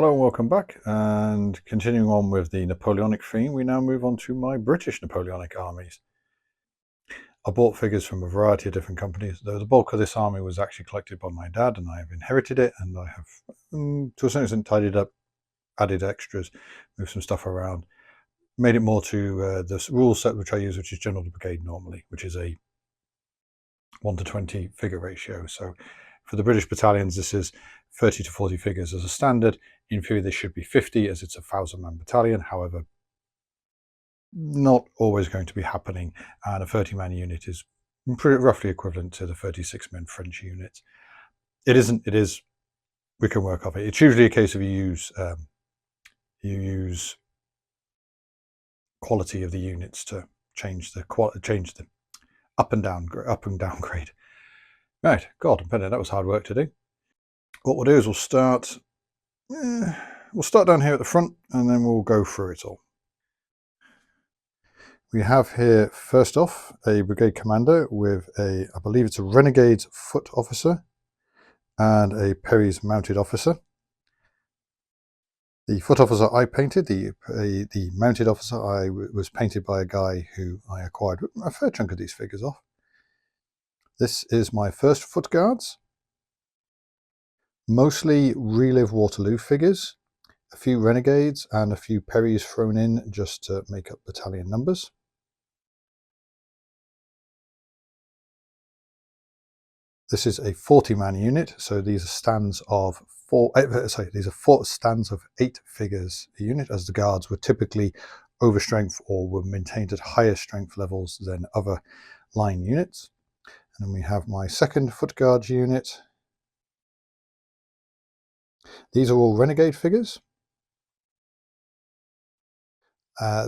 Hello and welcome back, and continuing on with the Napoleonic theme, we now move on to my British Napoleonic armies. I bought figures from a variety of different companies, though the bulk of this army was actually collected by my dad, and I have inherited it, and I have, to a certain extent, tidied up, added extras, moved some stuff around, made it more to this rule set which I use, which is General to Brigade normally, which is a 1:20 figure ratio. So for the British battalions, this is 30 to 40 figures as a standard. In theory, this should be 50 as it's a 1,000-man battalion. However, not always going to be happening. And a 30-man unit is pretty roughly equivalent to the 36-man French unit. It isn't. It is. We can work off it. It's usually a case of you use quality of the units to change the up and down grade. Right, God, that was hard work to do. What we'll do is we'll start down here at the front, and then we'll go through it all. We have here, first off, a brigade commander with I believe it's a Renegade's foot officer and a Perry's mounted officer. The foot officer I painted. The mounted officer was painted by a guy who I acquired a fair chunk of these figures off. This is my first foot guards. Mostly Relive Waterloo figures, a few Renegades and a few Perrys thrown in just to make up battalion numbers. This is a 40-man unit, so these are stands of these are stands of 8 figures a unit, as the guards were typically overstrength or were maintained at higher strength levels than other line units. And then we have my second foot guard unit. These are all Renegade figures.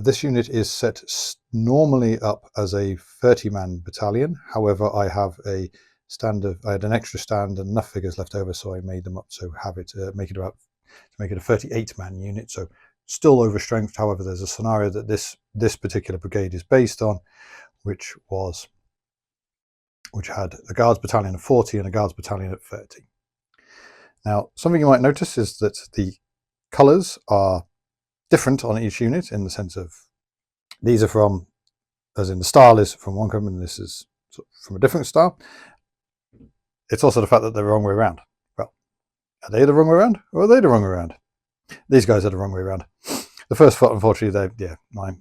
This unit is set normally up as a 30-man battalion. However, I have I had an extra stand and enough figures left over, so I made them up to have it make it a 38-man unit. So still overstrength. However, there's a scenario that this particular brigade is based on, which had a guards battalion of 40 and a guards battalion of 30. Now, something you might notice is that the colours are different on each unit, in the sense of these are from, as in the style is from one company, and this is from a different style. It's also the fact that they're the wrong way around. Well, are they the wrong way around, or are they the wrong way around? These guys are the wrong way around. The first foot, unfortunately,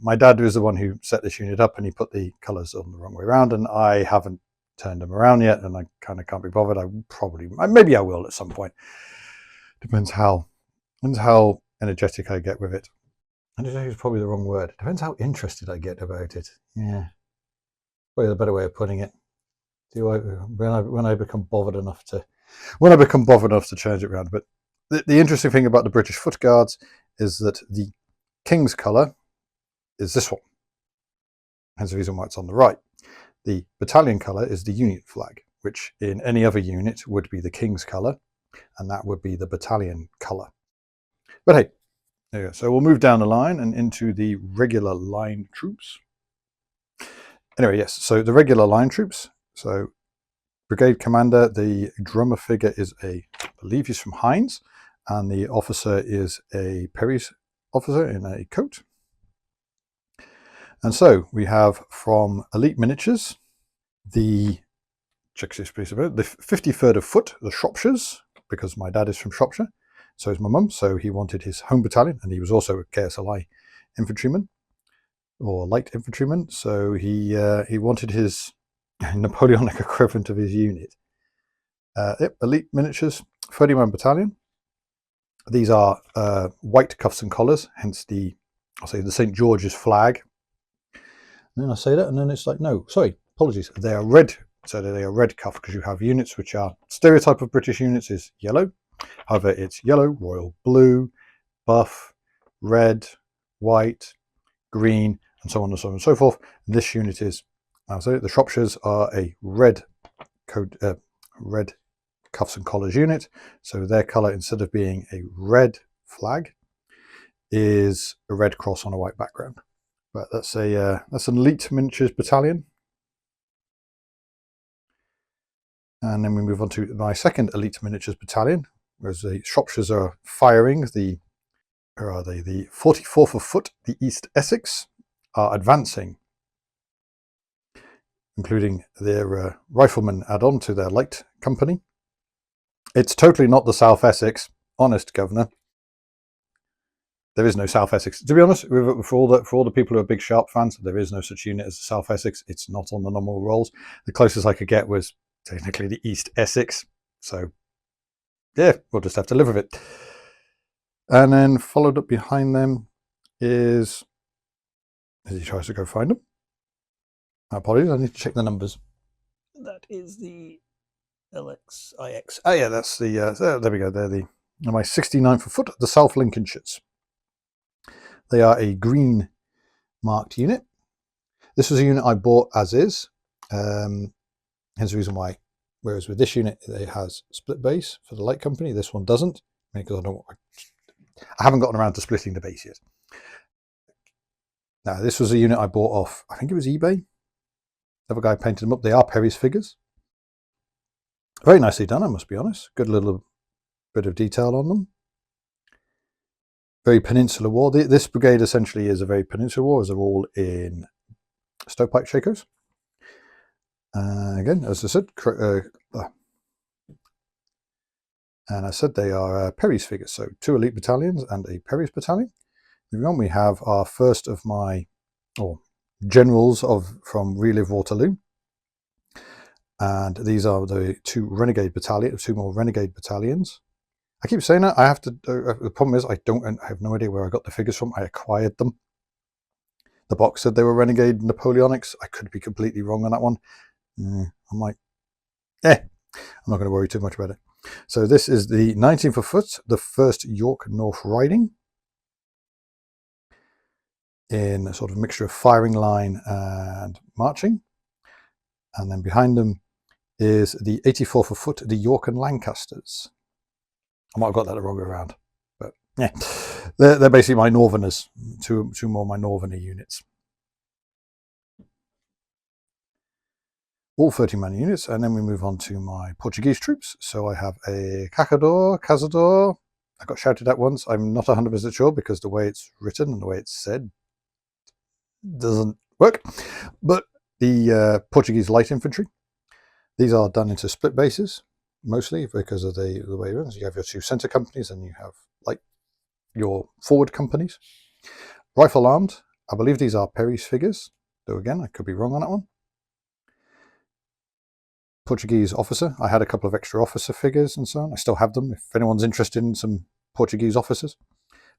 my dad was the one who set this unit up, and he put the colours on the wrong way around, and I haven't turned them around yet, and I kind of can't be bothered. Maybe I will at some point. Depends how energetic I get with it. Energetic is probably the wrong word. Depends how interested I get about it. Yeah, probably the better way of putting it. When I become bothered enough to change it around. But the interesting thing about the British Foot Guards is that the King's colour is this one. Hence the reason why it's on the right. The battalion colour is the unit flag, which in any other unit would be the King's colour, and that would be the battalion colour. But hey, there you go. So we'll move down the line and into the regular line troops. Anyway, yes, so the regular line troops. So brigade commander, the drummer figure is I believe he's from Hinds, and the officer is a Perry's officer in a coat. And so we have from Elite Miniatures, the 53rd of Foot, the Shropshires, because my dad is from Shropshire, so is my mum, so he wanted his home battalion, and he was also a KSLI infantryman, or light infantryman, so he wanted his Napoleonic equivalent of his unit. Elite Miniatures, 30-man battalion. These are white cuffs and collars, hence the St. George's flag. And then I say that, and then it's like, no, sorry, apologies. They are red. So they are red cuff, because you have units which are stereotype of British units is yellow. However, it's yellow, royal blue, buff, red, white, green, and so on and so on and so forth. And this unit is, the Shropshires are a red cuffs and collars unit. So their colour, instead of being a red flag, is a red cross on a white background. But that's an Elite Miniatures battalion. And then we move on to my second Elite Miniatures battalion, whereas the Shropshires are firing. Where are they? The 44th of Foot, the East Essex, are advancing, including their riflemen add-on to their light company. It's totally not the South Essex, honest governor. There is no South Essex. To be honest, for all the people who are big Sharp fans, there is no such unit as the South Essex. It's not on the normal rolls. The closest I could get was technically the East Essex. So, yeah, we'll just have to live with it. And then followed up behind them is, as he tries to go find them. Apologies, I need to check the numbers. That is the LXIX. Oh yeah, that's the, there we go, they're my 69th of Foot, the South Lincolnshires. They are a green marked unit. This was a unit I bought as is. Hence the reason why, whereas with this unit, it has split base for the light company. This one doesn't, because I haven't gotten around to splitting the base yet. Now, this was a unit I bought off, I think it was eBay. The other guy painted them up. They are Perry's figures. Very nicely done, I must be honest. Good little bit of detail on them. Very Peninsular War. This brigade essentially is a very Peninsular War, as they're all in stovepipe shakos. Again, as I said, and I said they are Perry's figures. So 2 elite battalions and a Perry's battalion. Moving on, we have our first of my generals from Relive Waterloo. And these are the 2 renegade battalions, 2 more renegade battalions. I keep saying that. I have to. The problem is I have no idea where I got the figures from. I acquired them. The box said they were renegade Napoleonics. I could be completely wrong on that one. I'm like, I'm not going to worry too much about it. So this is the 19th of Foot, the 1st York North Riding, in a sort of mixture of firing line and marching. And then behind them is the 84th of Foot, the York and Lancasters. I might have got that the wrong way around, but yeah, they're basically my Northerners, two more my Northerner units. All 30-man units, and then we move on to my Portuguese troops. So I have a Cazador. I got shouted at once. I'm not 100% sure because the way it's written and the way it's said doesn't work. But the Portuguese light infantry. These are done into split bases, mostly because of the way it runs. You have your 2 centre companies and you have like your forward companies. Rifle armed. I believe these are Perry's figures, though again, I could be wrong on that one. Portuguese officer. I had a couple of extra officer figures and so on. I still have them if anyone's interested in some Portuguese officers.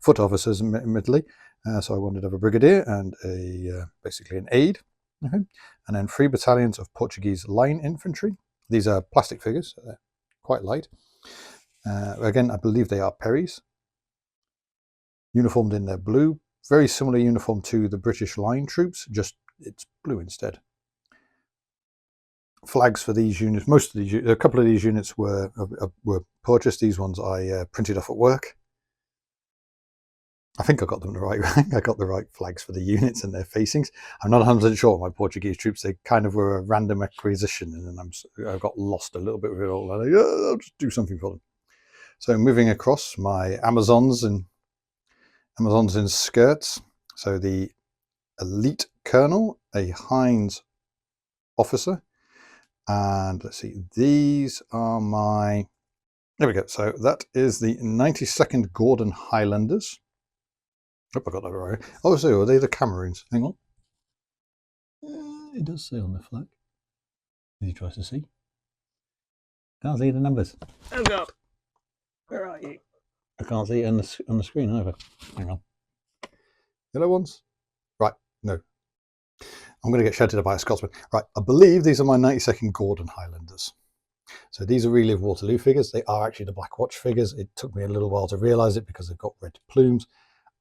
Foot officers, admittedly. So I wanted to have a brigadier and basically an aide. And then 3 battalions of Portuguese line infantry. These are plastic figures, so they're quite light. Again, I believe they are Perry's. Uniformed in their blue. Very similar uniform to the British line troops, just it's blue instead. Flags for these units, most of these, a couple of these units were purchased. These ones I printed off at work. I think I got them the right way. I got the right flags for the units and their facings. I'm not 100% sure my Portuguese troops, they kind of were a random acquisition, and then I got lost a little bit with it all. And I'll just do something for them. So moving across, my Amazons in skirts. So the elite colonel, a Hinds officer. And let's see, these are my, there we go. So that is the 92nd Gordon Highlanders. Oh, I got that right. Oh, so are they the Cameroons? Hang on. It does say on the flag. As he tries to see. Can't see the numbers. Oh God. Where are you? I can't see it on the screen either. Hang on. Yellow ones? Right, no. I'm going to get shouted at by a Scotsman. Right, I believe these are my 92nd Gordon Highlanders. So these are Relive Waterloo figures. They are actually the Black Watch figures. It took me a little while to realise it because they've got red plumes.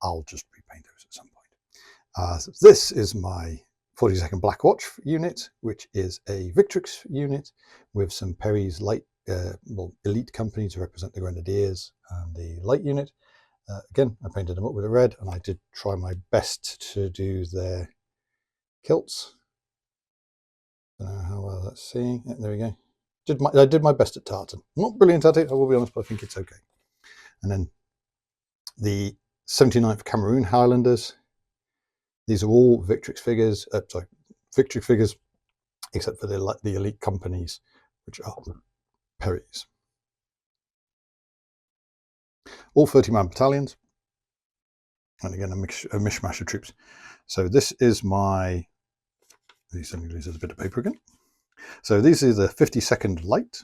I'll just repaint those at some point. So this is my 42nd Black Watch unit, which is a Victrix unit with some Perry's light, elite company to represent the Grenadiers and the light unit. Again, I painted them up with a red, and I did try my best to do their kilts. I don't know how well that's seeing. Yeah, there we go. I did my best at tartan. Not brilliant at it, I will be honest, but I think it's okay. And then the 79th Cameroon Highlanders. These are all Victrix figures, Victrix figures, except for the elite companies, which are Perrys. All 30-man battalions, and again a mishmash of troops. So this is my, these are a bit of paper again. So these are the 52nd Light.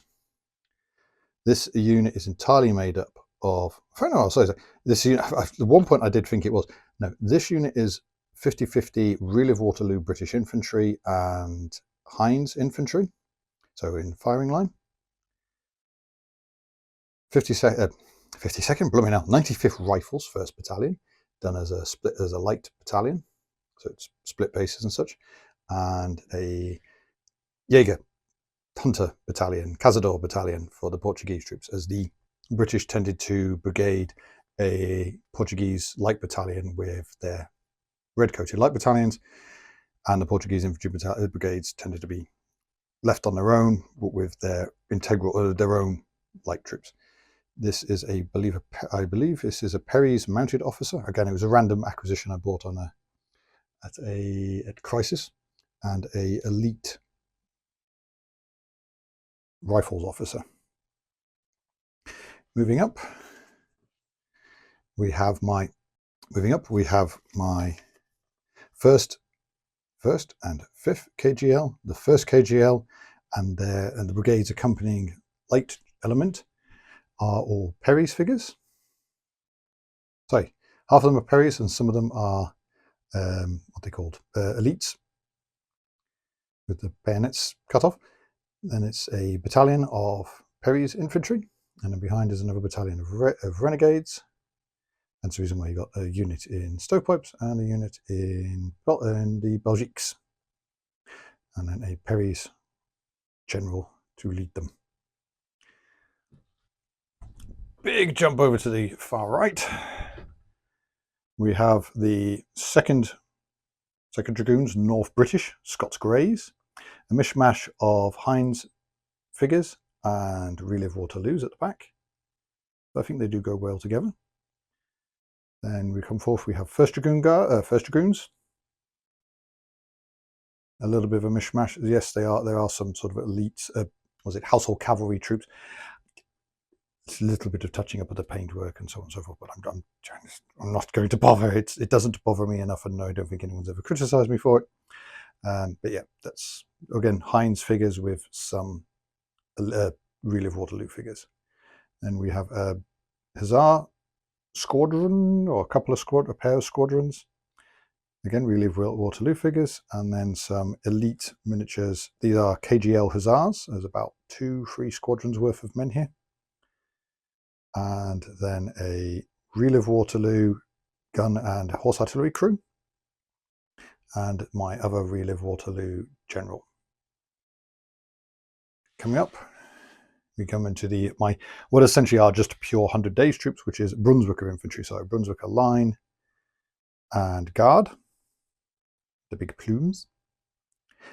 This unit is entirely made up of, I'll say this unit, at one point I did think it was, no, this unit is 50-50 Relive Waterloo British infantry and Hinds infantry, so in firing line. 52nd, blooming out, 95th Rifles, 1st Battalion, done as a split, as a light battalion, so it's split bases and such, and a Jaeger Hunter Battalion, Cazador Battalion for the Portuguese troops, as the British tended to brigade a Portuguese light battalion with their red-coated light battalions, and the Portuguese infantry brigades tended to be left on their own with their integral, their own light troops. This is I believe this is a Perry's mounted officer. Again, it was a random acquisition I bought on at Crisis, and a elite rifles officer. Moving up, we have my first and 5th KGL, the 1st KGL, and the brigade's accompanying light element are all Perry's figures. Sorry, half of them are Perry's and some of them are what they called elites with the bayonets cut off. Then it's a battalion of Perry's infantry, and then behind is another battalion of renegades. That's the reason why you got a unit in stovepipes and a unit in the Belgiques, and then a Perry's general to lead them. Big jump over to the far right. We have the 2nd Dragoons, North British, Scots Greys, a mishmash of Hinds figures and Relive Waterloos at the back. I think they do go well together. Then we come forth, we have 1st Dragoons. A little bit of a mishmash. Yes, there are some sort of elite, household cavalry troops. It's a little bit of touching up of the paintwork and so on and so forth, but I'm not going to bother. It doesn't bother me enough, and I don't think anyone's ever criticised me for it. But yeah, that's again Hinds figures with some Relive Waterloo figures. Then we have a Hussar squadron, or a pair of squadrons. Again, Relive Waterloo figures, and then some elite miniatures. These are KGL Hussars. There's about 2-3 squadrons worth of men here. And then a Relive Waterloo gun and horse artillery crew, and my other Relive Waterloo general. Coming up, we come into what essentially are just pure 100 days troops, which is Brunswicker infantry. So Brunswicker line and guard, the big plumes.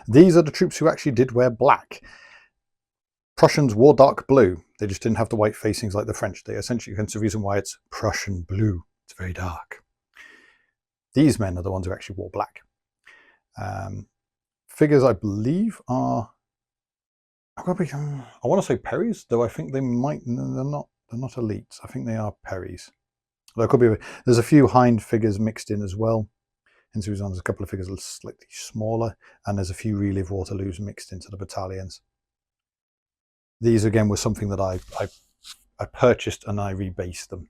These are the troops who actually did wear black. Prussians wore dark blue. They just didn't have the white facings like the French. They essentially, hence the reason why it's Prussian blue. It's very dark. These men are the ones who actually wore black. Figures, I believe, are, I want to say Perry's, though I think they might, they're not elites. I think they are Perry's. There could be, there's a few Hind figures mixed in as well. Hence the reason there's a couple of figures slightly smaller, and there's a few Relive Waterloos mixed into the battalions. These again were something that I purchased and I rebased them,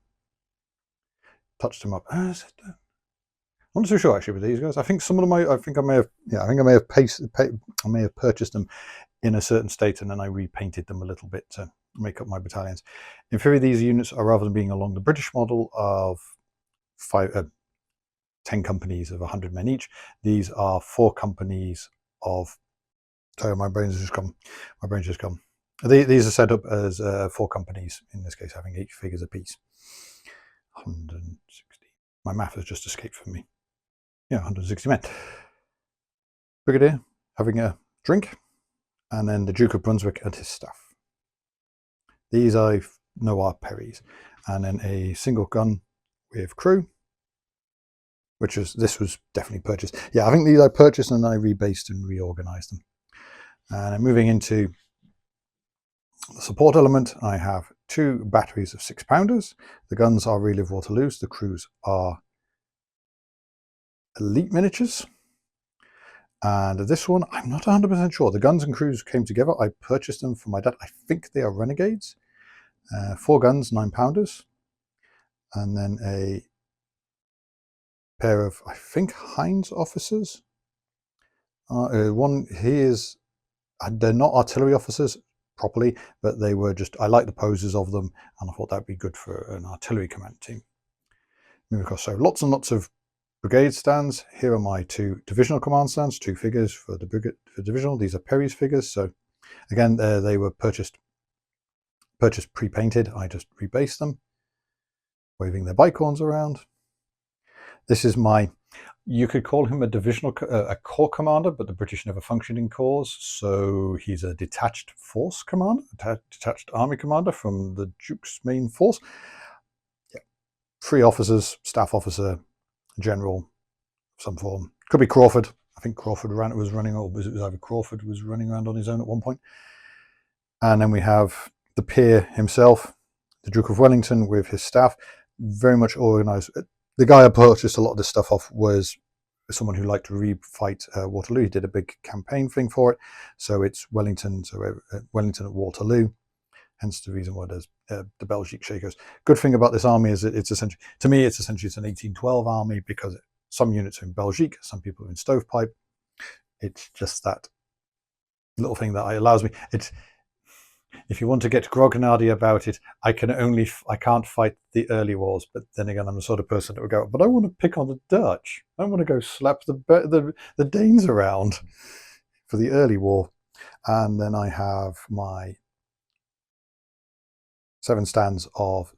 touched them up. I'm not so sure actually with these guys. I think some of them I may have purchased them in a certain state, and then I repainted them a little bit to make up my battalions. In theory, these units are, rather than being along the British model of 10 companies of 100 men each, these are 4 companies of. Sorry, my brain's just come. These are set up as 4 companies, in this case having 8 figures apiece. 160. My math has just escaped from me. Yeah, 160 men. Brigadier having a drink, and then the Duke of Brunswick and his staff. These I know are Perry's. and then a single gun with crew, this was definitely purchased. Yeah, I think these I purchased and I rebased and reorganized them. And moving into the support element, I have 2 batteries of 6-pounders. The guns are Relive Waterloos, the crews are Elite miniatures. And this one, I'm not 100% sure. The guns and crews came together. I purchased them for my dad. I think they are Renegades. 4 guns, 9-pounders. And then a pair of, I think, Hinds officers. They're not artillery officers properly, but they were just, I like the poses of them, and I thought that'd be good for an artillery command team. Moving across, so lots and lots of brigade stands. Here are my 2 divisional command stands, 2 figures for the brigade for divisional. These are Perry's figures. So again, they were purchased pre-painted. I just rebased them, waving their bicorns around. This is my, you could call him a corps commander, but the British never functioned in corps, so he's a detached force commander, detached army commander from the Duke's main force. Yeah. 3 officers, staff officer, general of some form. Could be Crawford. I think Crawford was running, or was it either Crawford was running around on his own at one point. And then we have the peer himself, the Duke of Wellington, with his staff, very much organized. The guy I purchased a lot of this stuff off was someone who liked to refight Waterloo. He did a big campaign thing for it. So it's Wellington, Wellington at Waterloo, hence the reason why there's the Belgique Shakers. Good thing about this army is it's essentially, to me, it's an 1812 army, because some units are in Belgique, some people are in Stovepipe. It's just that little thing that allows me. If you want to get grognardy about it, I can't fight the early wars, but then again, I'm the sort of person that would go, but I want to pick on the Dutch. I want to go slap the Danes around for the early war. And then I have my 7 stands of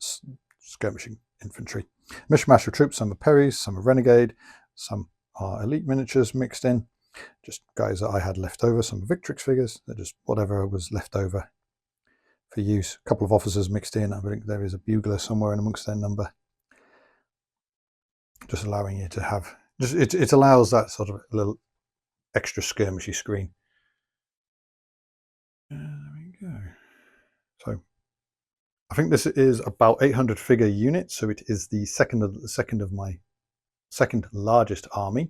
skirmishing infantry. Mishmash of troops, some are Perry's, some are Renegade, some are Elite miniatures mixed in. Just guys that I had left over, some Victrix figures, they're just whatever was left over for use. A couple of officers mixed in. I think there is a bugler somewhere in amongst their number. Just allowing you to have, it allows that sort of little extra skirmishy screen. There we go. So I think this is about 800 figure unit, so it is the second of my second largest army.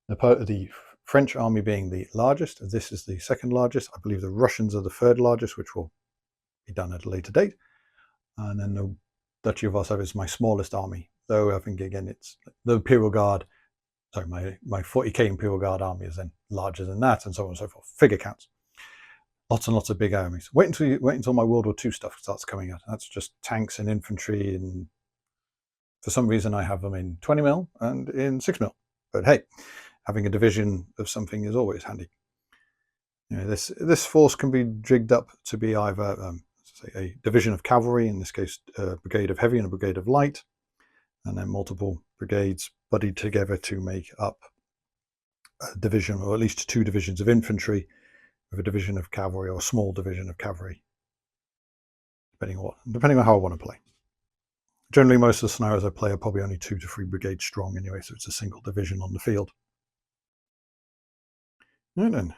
The French army being the largest, this is the second largest. I believe the Russians are the 3rd largest, which will be done at a later date. And then the Duchy of Warsaw is my smallest army, though I think again it's the Imperial Guard. Sorry, my 40k Imperial Guard army is then larger than that, and so on and so forth. Figure counts. Lots and lots of big armies. Wait until my World War II stuff starts coming out. That's just tanks and infantry, and for some reason I have them in 20mm and in 6mm. But hey, having a division of something is always handy. You know, this force can be jigged up to be either say a division of cavalry, in this case a brigade of heavy and a brigade of light, and then multiple brigades buddied together to make up a division, or at least 2 divisions of infantry, with a division of cavalry or a small division of cavalry, depending on how I want to play. Generally, most of the scenarios I play are probably only 2 to 3 brigades strong anyway, so it's a single division on the field. Right then,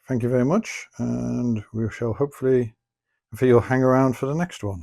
thank you very much, and we shall hopefully, you'll hang around for the next one.